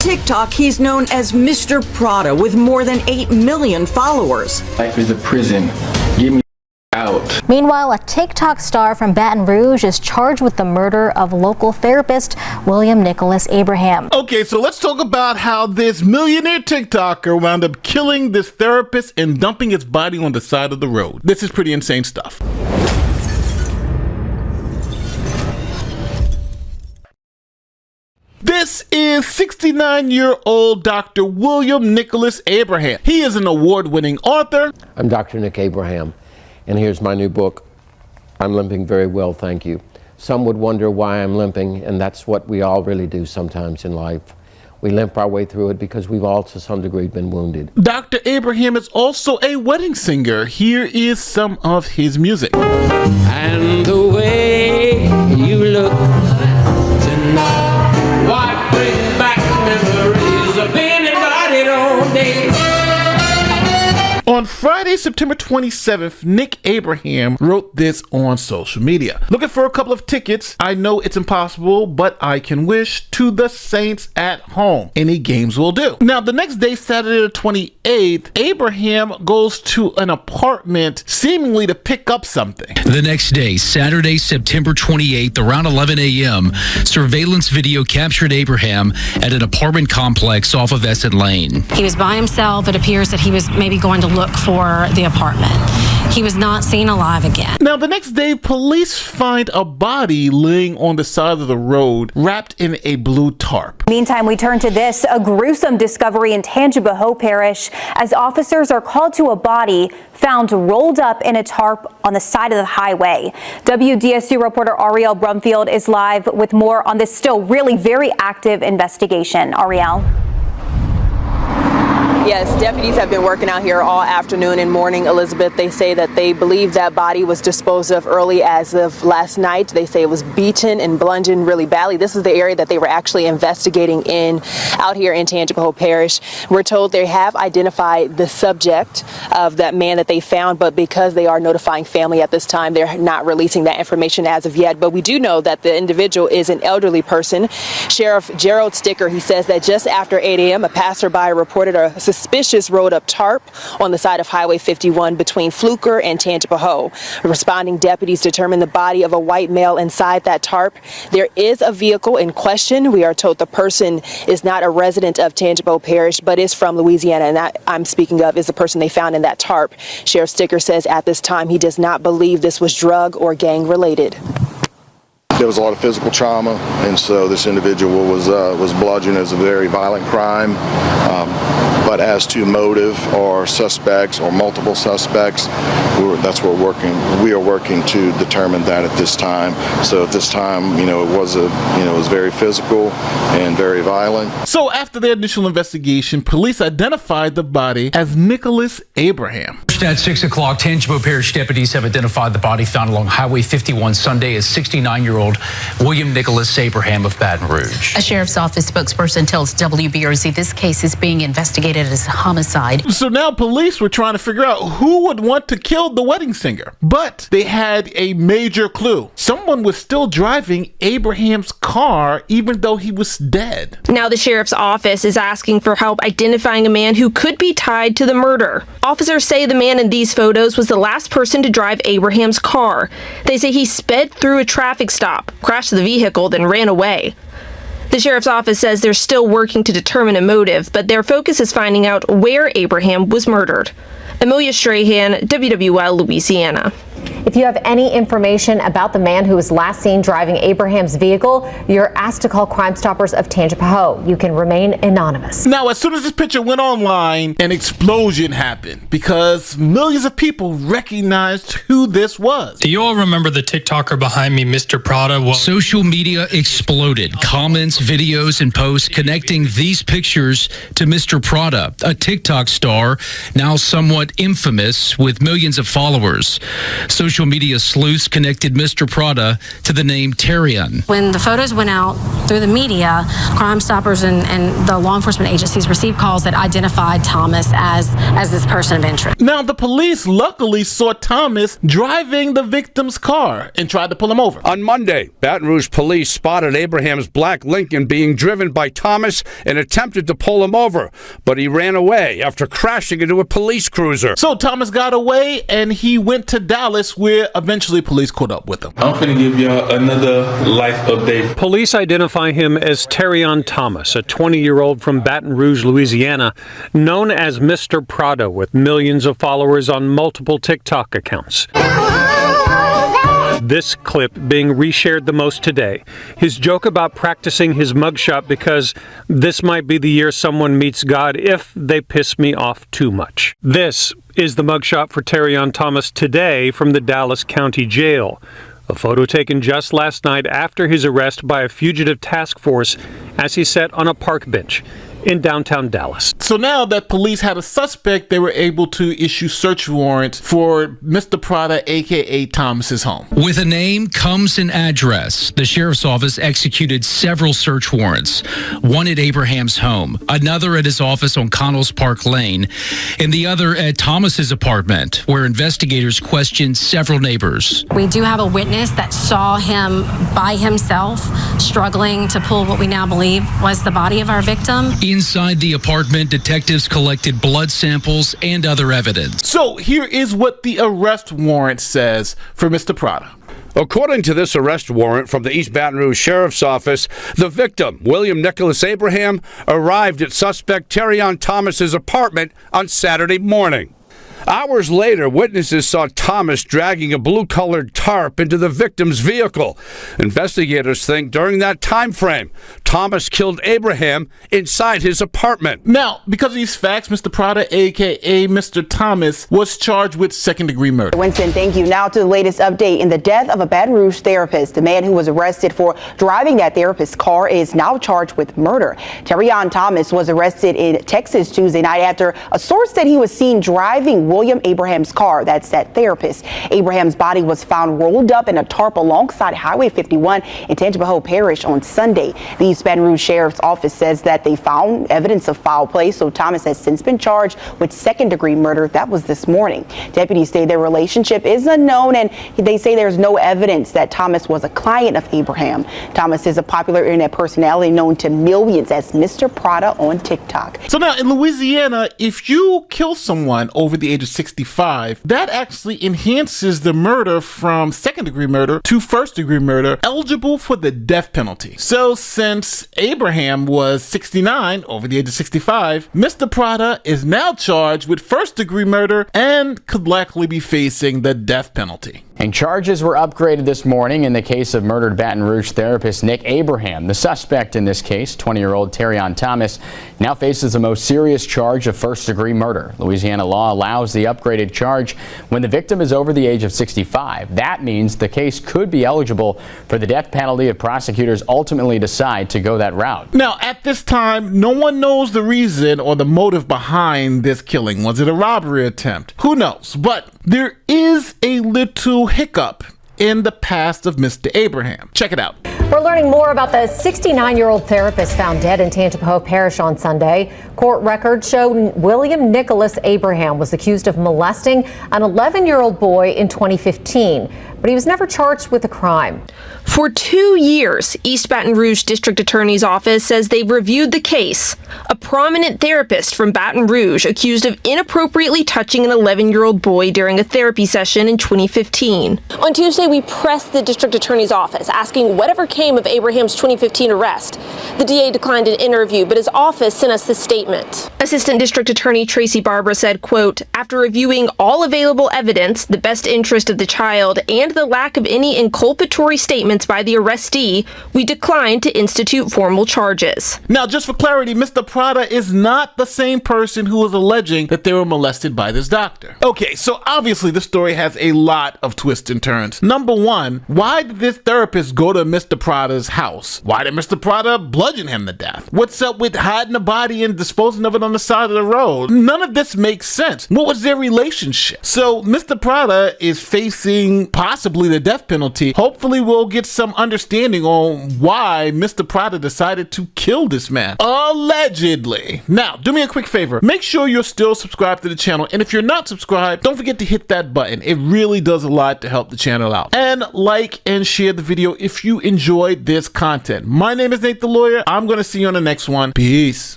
TikTok, he's known as Mr. Prada with more than 8 million followers. Life is a prison. Get me out. Meanwhile, a TikTok star from Baton Rouge is charged with the murder of local therapist William Nicholas Abraham. Okay, so let's talk about how this millionaire TikToker wound up killing this therapist and dumping his body on the side of the road. This is pretty insane stuff. This is 69-year-old Dr. William Nicholas Abraham. He is an award-winning author. I'm Dr. Nick Abraham, and here's my new book, I'm Limping Very Well, Thank You. Some would wonder why I'm limping, and that's what we all really do sometimes in life. We limp our way through it because we've all to some degree been wounded. Dr. Abraham is also a wedding singer. Here is some of his music. And the way you look tonight, what brings back memories of being invited on days. On Friday, September 27th, Nick Abraham wrote this on social media. Looking for a couple of tickets. I know it's impossible, but I can wish to the Saints at home. Any games will do. Now, the next day, Saturday the 28th, Abraham goes to an apartment seemingly to pick up something. The next day, Saturday, September 28th, around 11 a.m., surveillance video captured Abraham at an apartment complex off of Essett Lane. He was by himself. It appears that he was maybe going to look for the apartment. He was not seen alive again. Now, the next day, police find a body laying on the side of the road, wrapped in a blue tarp. Meantime, we turn to this, a gruesome discovery in Tangipahoa Parish as officers are called to a body found rolled up in a tarp on the side of the highway. WDSU reporter Ariel Brumfield is live with more on this still really very active investigation. Ariel. Yes, deputies have been working out here all afternoon and morning, Elizabeth. They say that they believe that body was disposed of early as of last night. They say it was beaten and bludgeoned really badly. This is the area that they were actually investigating in out here in Tangipahoa Parish. We're told they have identified the subject of that man that they found, but because they are notifying family at this time, they're not releasing that information as of yet. But we do know that the individual is an elderly person. Sheriff Gerald Sticker, he says that just after 8 a.m., a passerby reported a suspicious rolled up tarp on the side of Highway 51 between Fluker and Tangipahoa. Responding deputies determined the body of a white male inside that tarp. There is a vehicle in question. We are told the person is not a resident of Tangipahoa Parish, but is from Louisiana, and that I'm speaking of is the person they found in that tarp. Sheriff Sticker says at this time he does not believe this was drug or gang related. There was a lot of physical trauma, and so this individual was bludgeoned as a very violent crime. But as to motive or suspects or multiple suspects, that's what we are working to determine that at this time. So at this time, it was very physical and very violent. So after their initial investigation, police identified the body as Nicholas Abraham. At 6 o'clock, Tangipahoa Parish deputies have identified the body found along Highway 51 Sunday as 69-year-old William Nicholas Abraham of Baton Rouge. A sheriff's office spokesperson tells WBRZ this case is being investigated as a homicide. So now police were trying to figure out who would want to kill the wedding singer. But they had a major clue. Someone was still driving Abraham's car even though he was dead. Now the sheriff's office is asking for help identifying a man who could be tied to the murder. Officers say the man in these photos was the last person to drive Abraham's car. They say he sped through a traffic stop, crashed the vehicle, then ran away. The sheriff's office says they're still working to determine a motive, but their focus is finding out where Abraham was murdered. Amelia Strahan, WWL, Louisiana. If you have any information about the man who was last seen driving Abraham's vehicle, you're asked to call Crime Stoppers of Tangipahoa. You can remain anonymous. Now, as soon as this picture went online, an explosion happened because millions of people recognized who this was. Do you all remember the TikToker behind me, Mr. Prada? Social media exploded. Comments, videos, and posts connecting these pictures to Mr. Prada, a TikTok star now somewhat but infamous with millions of followers. Social media sleuths connected Mr. Prada to the name Terrion. When the photos went out through the media, Crime Stoppers and the law enforcement agencies received calls that identified Thomas as this person of interest. Now, the police luckily saw Thomas driving the victim's car and tried to pull him over. On Monday, Baton Rouge police spotted Abraham's black Lincoln being driven by Thomas and attempted to pull him over, but he ran away after crashing into a police cruiser. So Thomas got away and he went to Dallas, where eventually police caught up with him. I'm finna give y'all another life update. Police identify him as Terrion Thomas, a 20-year-old from Baton Rouge, Louisiana, known as Mr. Prada, with millions of followers on multiple TikTok accounts. This clip being reshared the most today. His joke about practicing his mugshot because this might be the year someone meets God if they piss me off too much. This is the mugshot for Terrion Thomas today from the Dallas County Jail. A photo taken just last night after his arrest by a fugitive task force as he sat on a park bench in downtown Dallas. So now that police had a suspect, they were able to issue search warrants for Mr. Prada, aka Thomas's home. With a name comes an address. The sheriff's office executed several search warrants, one at Abraham's home, another at his office on Connells Park Lane, and the other at Thomas's apartment, where investigators questioned several neighbors. We do have a witness that saw him by himself struggling to pull what we now believe was the body of our victim. Inside the apartment, detectives collected blood samples and other evidence. So here is what the arrest warrant says for Mr. Prada. According to this arrest warrant from the East Baton Rouge Sheriff's Office, the victim, William Nicholas Abraham, arrived at suspect Terrion Thomas's apartment on Saturday morning. Hours later, witnesses saw Thomas dragging a blue-colored tarp into the victim's vehicle. Investigators think during that time frame, Thomas killed Abraham inside his apartment. Now, because of these facts, Mr. Prada, aka Mr. Thomas, was charged with second-degree murder. Winston, thank you. Now to the latest update in the death of a Baton Rouge therapist. The man who was arrested for driving that therapist's car is now charged with murder. Terrion Thomas was arrested in Texas Tuesday night after a source said he was seen driving William Abraham's car. That's that therapist. Abraham's body was found rolled up in a tarp alongside Highway 51 in Tangipahoa Parish on Sunday. The East Baton Rouge Sheriff's Office says that they found evidence of foul play, so Thomas has since been charged with second-degree murder. That was this morning. Deputies say their relationship is unknown, and they say there's no evidence that Thomas was a client of Abraham. Thomas is a popular internet personality known to millions as Mr. Prada on TikTok. So now in Louisiana, if you kill someone over the age of 65, that actually enhances the murder from second-degree murder to first-degree murder, eligible for the death penalty. So since Abraham was 69 over the age of 65, Mr. Prada is now charged with first-degree murder and could likely be facing the death penalty. And charges were upgraded this morning in the case of murdered Baton Rouge therapist Nick Abraham. The suspect in this case, 20-year-old Terrion Thomas, now faces the most serious charge of first-degree murder. Louisiana law allows the upgraded charge when the victim is over the age of 65. That means the case could be eligible for the death penalty if prosecutors ultimately decide to go that route. Now, at this time, no one knows the reason or the motive behind this killing. Was it a robbery attempt? Who knows? But there is a little hiccup in the past of Mr. Abraham. Check it out. We're learning more about the 69-year-old therapist found dead in Tangipahoa Parish on Sunday. Court records show William Nicholas Abraham was accused of molesting an 11-year-old boy in 2015, but he was never charged with the crime. For 2 years, East Baton Rouge District Attorney's Office says they've reviewed the case. A prominent therapist from Baton Rouge accused of inappropriately touching an 11-year-old boy during a therapy session in 2015. On Tuesday, we pressed the District Attorney's Office asking whatever came of Abraham's 2015 arrest. The DA declined an interview, but his office sent us this statement. Assistant District Attorney Tracy Barbara said, quote, "After reviewing all available evidence, the best interest of the child, and and the lack of any inculpatory statements by the arrestee, we declined to institute formal charges. Now, just for clarity, Mr. Prada is not the same person who was alleging that they were molested by this doctor. Okay, so obviously this story has a lot of twists and turns. Number one, why did this therapist go to Mr. Prada's house? Why did Mr. Prada bludgeon him to death? What's up with hiding the body and disposing of it on the side of the road? None of this makes sense. What was their relationship? So Mr. Prada is facing possibly the death penalty. Hopefully we'll get some understanding on why Mr. Prada decided to kill this man. Allegedly. Now, do me a quick favor. Make sure you're still subscribed to the channel. And if you're not subscribed, don't forget to hit that button. It really does a lot to help the channel out. And like and share the video if you enjoyed this content. My name is Nate the Lawyer. I'm going to see you on the next one. Peace.